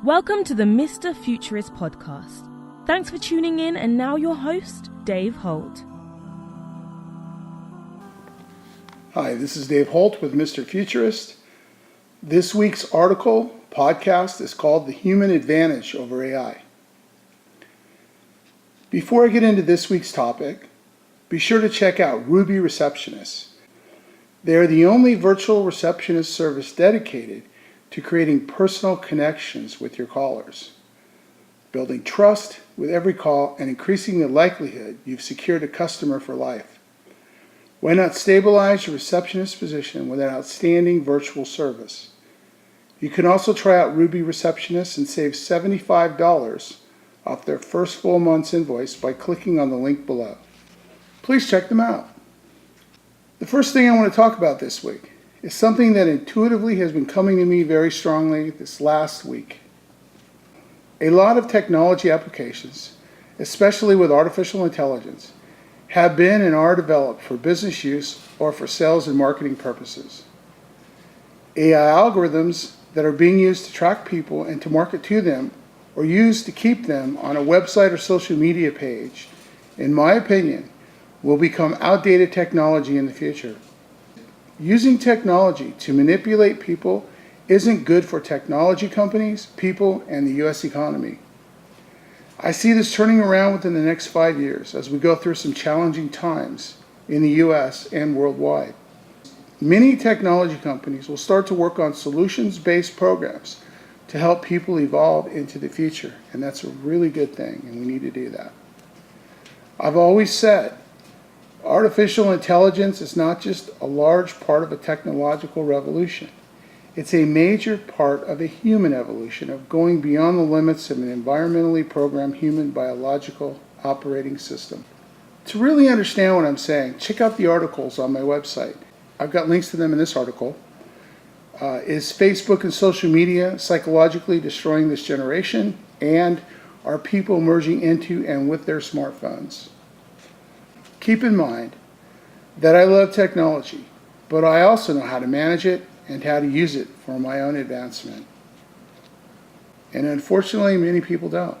Welcome to the Mr. Futurist podcast. Thanks for tuning in, and now your host, Dave Holt. Hi, this is Dave Holt with Mr. Futurist. This week's podcast is called The Human Advantage Over AI. Before I get into this week's topic, be sure to check out Ruby Receptionist. They are the only virtual receptionist service dedicated to creating personal connections with your callers, building trust with every call, and increasing the likelihood you've secured a customer for life. Why not stabilize your receptionist position with an outstanding virtual service? You can also try out Ruby Receptionist and save $75 off their first full month's invoice by clicking on the link below. Please check them out. The first thing I want to talk about this week is something that intuitively has been coming to me very strongly this last week. A lot of technology applications, especially with artificial intelligence, have been and are developed for business use or for sales and marketing purposes. AI algorithms that are being used to track people and to market to them or used to keep them on a website or social media page, in my opinion, will become outdated technology in the future. Using technology to manipulate people isn't good for technology companies, people, and the U.S. economy. I see this turning around within the next 5 years as we go through some challenging times in the U.S. and worldwide. Many technology companies will start to work on solutions-based programs to help people evolve into the future, and that's a really good thing, and we need to do that. I've always said, artificial intelligence is not just a large part of a technological revolution. It's a major part of a human evolution of going beyond the limits of an environmentally programmed human biological operating system. To really understand what I'm saying, check out the articles on my website. I've got links to them in this article. Is Facebook and social media psychologically destroying this generation? And are people merging into and with their smartphones? Keep in mind that I love technology, but I also know how to manage it and how to use it for my own advancement. And unfortunately, many people don't.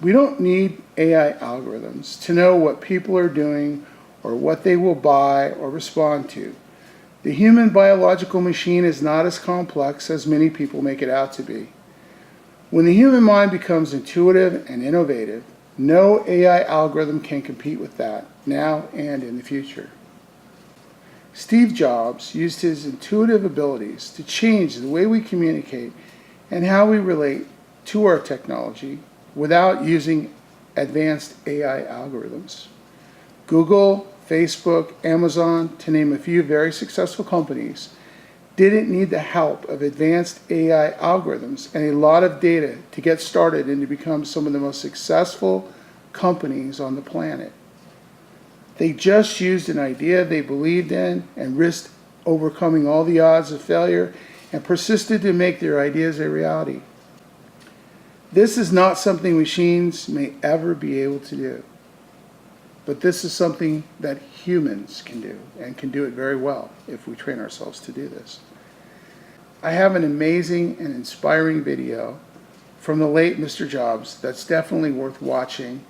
We don't need AI algorithms to know what people are doing or what they will buy or respond to. The human biological machine is not as complex as many people make it out to be. When the human mind becomes intuitive and innovative, no AI algorithm can compete with that, now and in the future. Steve Jobs used his intuitive abilities to change the way we communicate and how we relate to our technology without using advanced AI algorithms. Google, Facebook, Amazon, to name a few very successful companies, didn't need the help of advanced AI algorithms and a lot of data to get started and to become some of the most successful companies on the planet. They just used an idea they believed in and risked overcoming all the odds of failure and persisted to make their ideas a reality. This is not something machines may ever be able to do, but this is something that humans can do, and can do it very well if we train ourselves to do this. I have an amazing and inspiring video from the late Mr. Jobs that's definitely worth watching.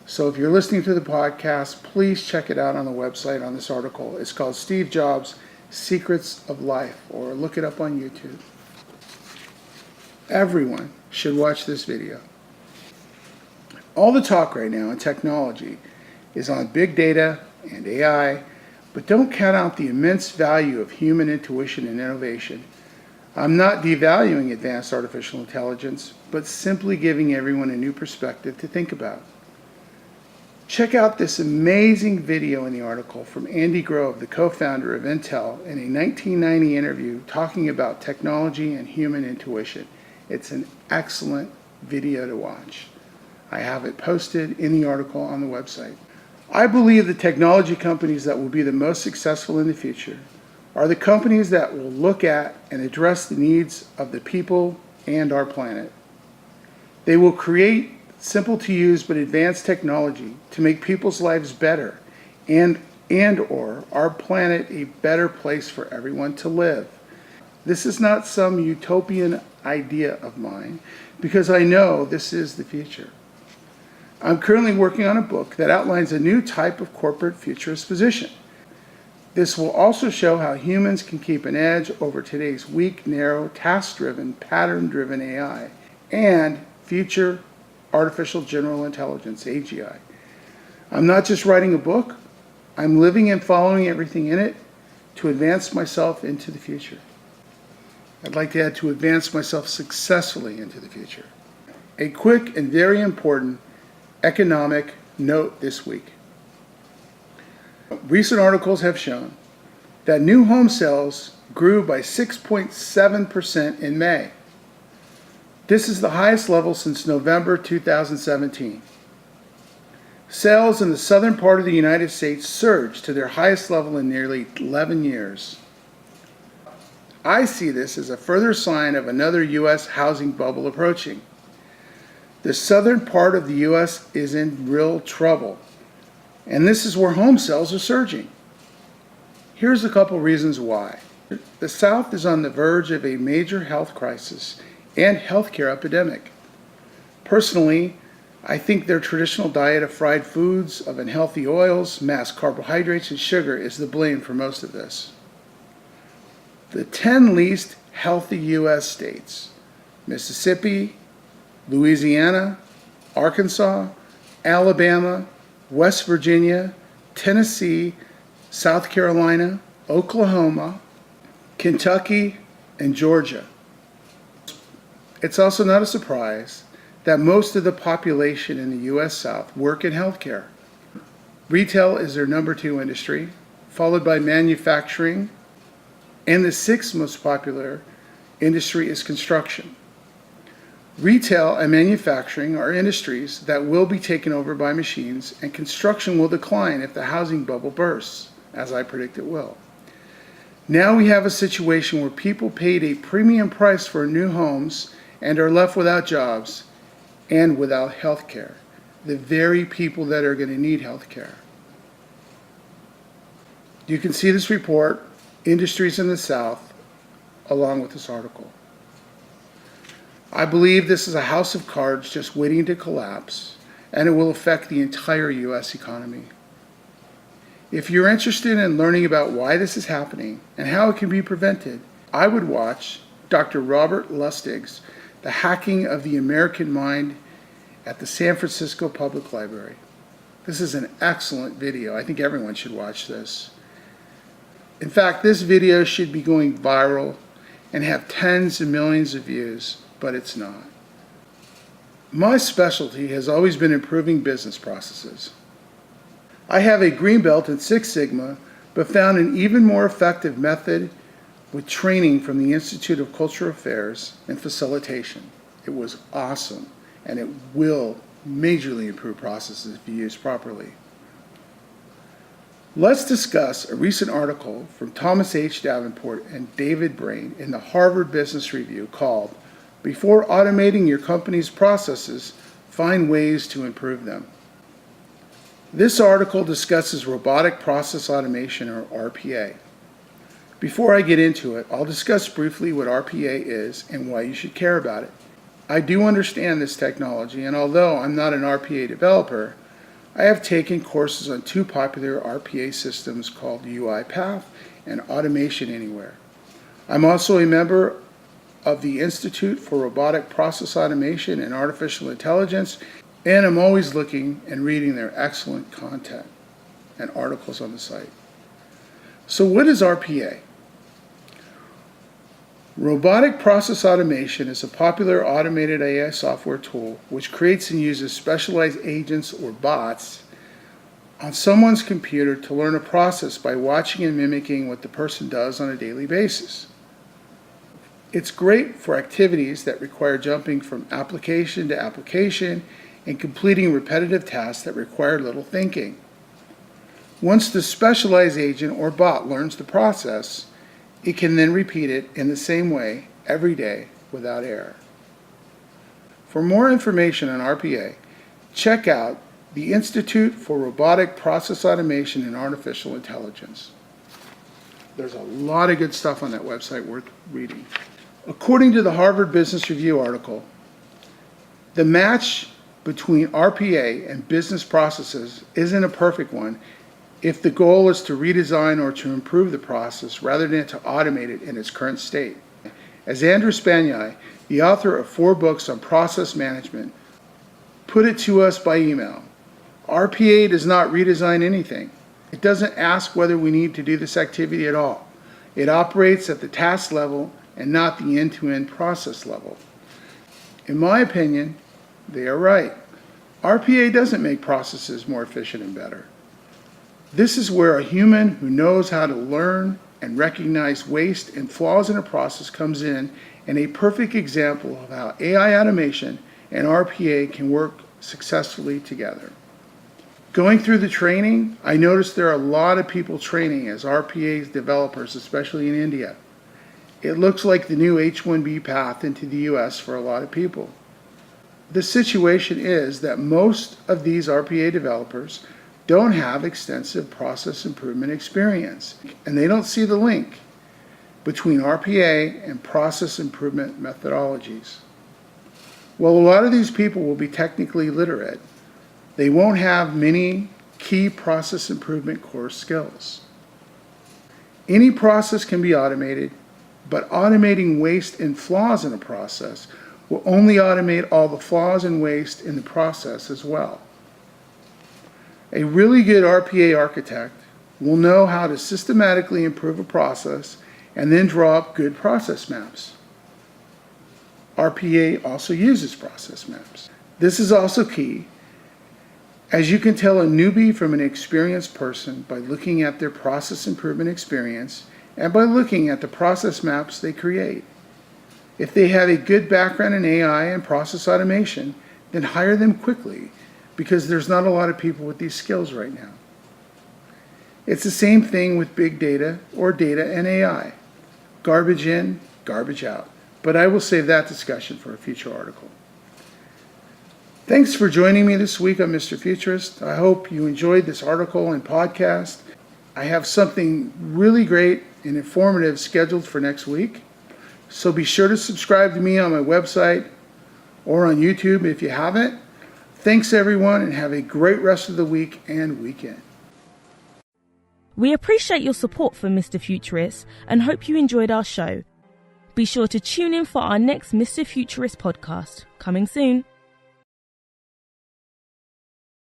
So if you're listening to the podcast, please check it out on the website on this article. It's called Steve Jobs, Secrets of Life, or look it up on YouTube. Everyone should watch this video. All the talk right now in technology is on big data and AI, but don't count out the immense value of human intuition and innovation. I'm not devaluing advanced artificial intelligence, but simply giving everyone a new perspective to think about. Check out this amazing video in the article from Andy Grove, the co-founder of Intel, in a 1990 interview talking about technology and human intuition. It's an excellent video to watch. I have it posted in the article on the website. I believe the technology companies that will be the most successful in the future are the companies that will look at and address the needs of the people and our planet. They will create simple to use but advanced technology to make people's lives better and or our planet a better place for everyone to live. This is not some utopian idea of mine because I know this is the future. I'm currently working on a book that outlines a new type of corporate futurist position. This will also show how humans can keep an edge over today's weak, narrow, task-driven, pattern-driven AI and future artificial general intelligence, AGI. I'm not just writing a book, I'm living and following everything in it to advance myself into the future. I'd like to add to advance myself successfully into the future. A quick and very important economic note this week. Recent articles have shown that new home sales grew by 6.7% in May. This is the highest level since November 2017. Sales in the southern part of the United States surged to their highest level in nearly 11 years. I see this as a further sign of another U.S. housing bubble approaching. The southern part of the U.S. is in real trouble, and this is where home sales are surging. Here's a couple reasons why. The South is on the verge of a major health crisis and healthcare epidemic. Personally, I think their traditional diet of fried foods, of unhealthy oils, mass carbohydrates, and sugar is the blame for most of this. The 10 least healthy U.S. states, Mississippi, Louisiana, Arkansas, Alabama, West Virginia, Tennessee, South Carolina, Oklahoma, Kentucky, and Georgia. It's also not a surprise that most of the population in the U.S. South work in healthcare. Retail is their number 2 industry, followed by manufacturing, and the 6th most popular industry is construction. Retail and manufacturing are industries that will be taken over by machines, and construction will decline if the housing bubble bursts, as I predict it will. Now we have a situation where people paid a premium price for new homes and are left without jobs and without health care, the very people that are going to need health care. You can see this report, Industries in the South, along with this article. I believe this is a house of cards just waiting to collapse, and it will affect the entire U.S. economy. If you're interested in learning about why this is happening and how it can be prevented, I would watch Dr. Robert Lustig's The Hacking of the American Mind at the San Francisco Public Library. This is an excellent video. I think everyone should watch this. In fact, this video should be going viral and have tens of millions of views, but it's not. My specialty has always been improving business processes. I have a green belt in Six Sigma, but found an even more effective method with training from the Institute of Cultural Affairs and facilitation. It was awesome, and it will majorly improve processes if used properly. Let's discuss a recent article from Thomas H. Davenport and David Brain in the Harvard Business Review called "Before Automating Your Company's Processes, Find Ways to Improve Them." This article discusses robotic process automation, or RPA. Before I get into it, I'll discuss briefly what RPA is and why you should care about it. I do understand this technology, and although I'm not an RPA developer, I have taken courses on 2 popular RPA systems called UiPath and Automation Anywhere. I'm also a member of the Institute for Robotic Process Automation and Artificial Intelligence, and I'm always looking and reading their excellent content and articles on the site. So what is RPA? Robotic Process Automation is a popular automated AI software tool which creates and uses specialized agents or bots on someone's computer to learn a process by watching and mimicking what the person does on a daily basis. It's great for activities that require jumping from application to application and completing repetitive tasks that require little thinking. Once the specialized agent or bot learns the process, it can then repeat it in the same way every day without error. For more information on RPA, check out the Institute for Robotic Process Automation and Artificial Intelligence. There's a lot of good stuff on that website worth reading. According to the Harvard Business Review article, the match between RPA and business processes isn't a perfect one if the goal is to redesign or to improve the process rather than to automate it in its current state. As Andrew Spagni, the author of 4 books on process management, put it to us by email, RPA does not redesign anything. It doesn't ask whether we need to do this activity at all. It operates at the task level and not the end-to-end process level. In my opinion, they are right. RPA doesn't make processes more efficient and better. This is where a human who knows how to learn and recognize waste and flaws in a process comes in, and a perfect example of how AI automation and RPA can work successfully together. Going through the training, I noticed there are a lot of people training as RPA developers, especially in India. It looks like the new H-1B path into the US for a lot of people. The situation is that most of these RPA developers don't have extensive process improvement experience, and they don't see the link between RPA and process improvement methodologies. Well, a lot of these people will be technically literate. They won't have many key process improvement core skills. Any process can be automated, but automating waste and flaws in a process will only automate all the flaws and waste in the process as well. A really good RPA architect will know how to systematically improve a process and then draw up good process maps. RPA also uses process maps. This is also key, as you can tell a newbie from an experienced person by looking at their process improvement experience and by looking at the process maps they create. If they have a good background in AI and process automation, then hire them quickly, because there's not a lot of people with these skills right now. It's the same thing with big data or data and AI. Garbage in, garbage out. But I will save that discussion for a future article. Thanks for joining me this week on Mr. Futurist. I hope you enjoyed this article and podcast. I have something really great and informative scheduled for next week. So be sure to subscribe to me on my website or on YouTube if you haven't. Thanks everyone, and have a great rest of the week and weekend. We appreciate your support for Mr. Futurist and hope you enjoyed our show. Be sure to tune in for our next Mr. Futurist podcast, coming soon.